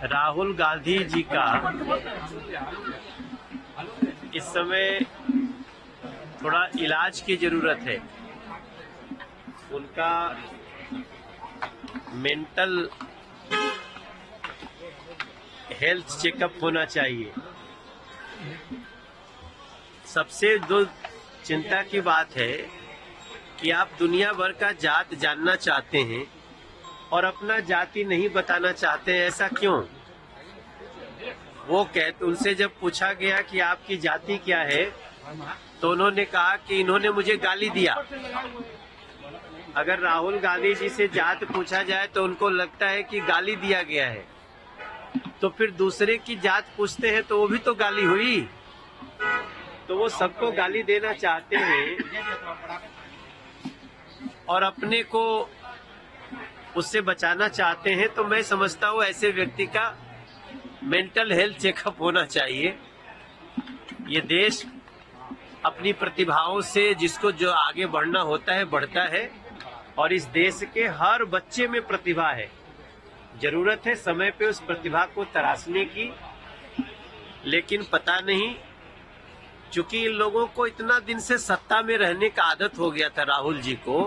राहुल गांधी जी का इस समय थोड़ा इलाज की जरूरत है। उनका मेंटल हेल्थ चेकअप होना चाहिए। सबसे जो चिंता की बात है कि आप दुनिया भर का जात जानना चाहते हैं और अपना जाति नहीं बताना चाहते हैं, ऐसा क्यों? वो कहते, उनसे जब पूछा गया कि आपकी जाति क्या है, तो उन्होंने कहा कि इन्होंने मुझे गाली दिया। अगर राहुल गांधी जी से जात पूछा जाए तो उनको लगता है कि गाली दिया गया है, तो फिर दूसरे की जात पूछते हैं तो वो भी तो गाली हुई। तो वो सबको गाली देना चाहते हैं और अपने को उससे बचाना चाहते हैं। तो मैं समझता हूँ ऐसे व्यक्ति का मेंटल हेल्थ चेकअप होना चाहिए। ये देश अपनी प्रतिभाओं से जिसको जो आगे बढ़ना होता है बढ़ता है, और इस देश के हर बच्चे में प्रतिभा है। जरूरत है समय पे उस प्रतिभा को तराशने की, लेकिन पता नहीं, चूंकि इन लोगों को इतना दिन से सत्ता में रहने का आदत हो गया था राहुल जी को,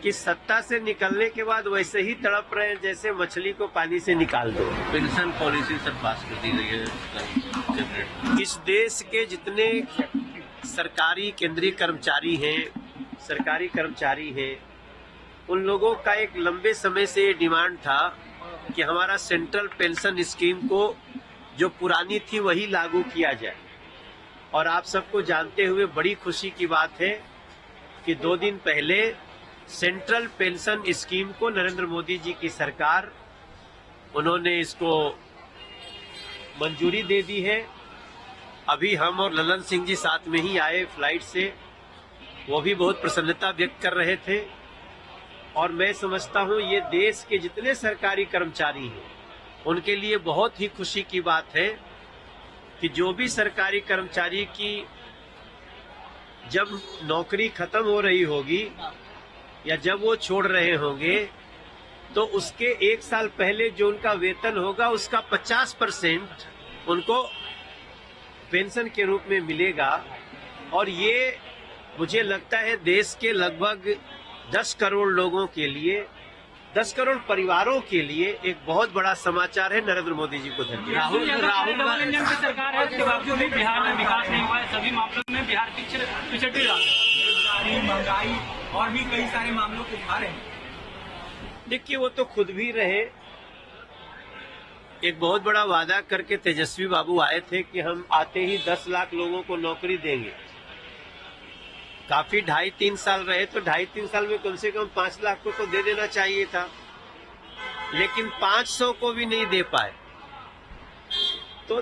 कि सत्ता से निकलने के बाद वैसे ही तड़प रहे हैं जैसे मछली को पानी से निकाल दो। पेंशन पॉलिसी सब पास कर दी गई है। इस देश के जितने सरकारी केंद्रीय कर्मचारी हैं, सरकारी कर्मचारी हैं, उन लोगों का एक लंबे समय से ये डिमांड था कि हमारा सेंट्रल पेंशन स्कीम को जो पुरानी थी वही लागू किया जाए। और आप सबको जानते हुए बड़ी खुशी की बात है कि 2 दिन पहले सेंट्रल पेंशन स्कीम को नरेंद्र मोदी जी की सरकार, उन्होंने इसको मंजूरी दे दी है। अभी हम और ललन सिंह जी साथ में ही आए फ्लाइट से, वो भी बहुत प्रसन्नता व्यक्त कर रहे थे। और मैं समझता हूँ ये देश के जितने सरकारी कर्मचारी हैं उनके लिए बहुत ही खुशी की बात है कि जो भी सरकारी कर्मचारी की जब नौकरी खत्म हो रही होगी या जब वो छोड़ रहे होंगे, तो उसके 1 साल पहले जो उनका वेतन होगा उसका 50% उनको पेंशन के रूप में मिलेगा। और ये मुझे लगता है देश के लगभग 10 करोड़ लोगों के लिए, 10 करोड़ परिवारों के लिए एक बहुत बड़ा समाचार है। नरेंद्र मोदी जी को धन्यवाद। राहुल की सरकार है, उसके बावजूद भी बिहार में विकास नहीं हुआ है। सभी मामलों में बिहार पिछड़ रहा है। बेरोजगारी, महंगाई और भी कई सारे मामलों को उठा रहे हैं। देखिए, वो तो खुद भी रहे। एक बहुत बड़ा वादा करके तेजस्वी बाबू आए थे कि हम आते ही 10 लाख लोगों को नौकरी देंगे। काफी 2.5-3 साल रहे, तो 2.5-3 साल में कम से कम 5 लाख को तो दे देना चाहिए था, लेकिन 500 को भी नहीं दे पाए। तो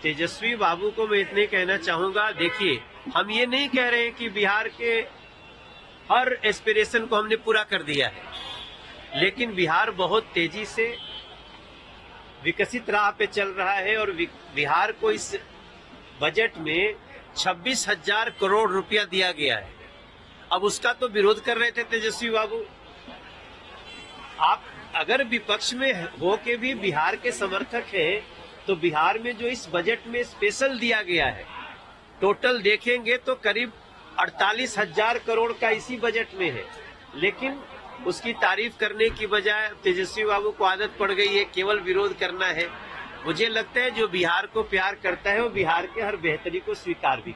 तेजस्वी बाबू को मैं इतने कहना चाहूंगा, देखिए, हम ये नहीं कह रहे हैं कि बिहार के हर एस्पिरेशन को हमने पूरा कर दिया है, लेकिन बिहार बहुत तेजी से विकसित राह पे चल रहा है। और बिहार को इस बजट में 26,000 करोड़ रुपया दिया गया है। अब उसका तो विरोध कर रहे थे तेजस्वी बाबू। आप अगर विपक्ष में हो के भी बिहार के समर्थक हैं, तो बिहार में जो इस बजट में स्पेशल दिया गया है, टोटल देखेंगे तो करीब 48,000 करोड़ का इसी बजट में है। लेकिन उसकी तारीफ करने की बजाय तेजस्वी बाबू को आदत पड़ गई है केवल विरोध करना है। मुझे लगता है जो बिहार को प्यार करता है वो बिहार के हर बेहतरी को स्वीकार भी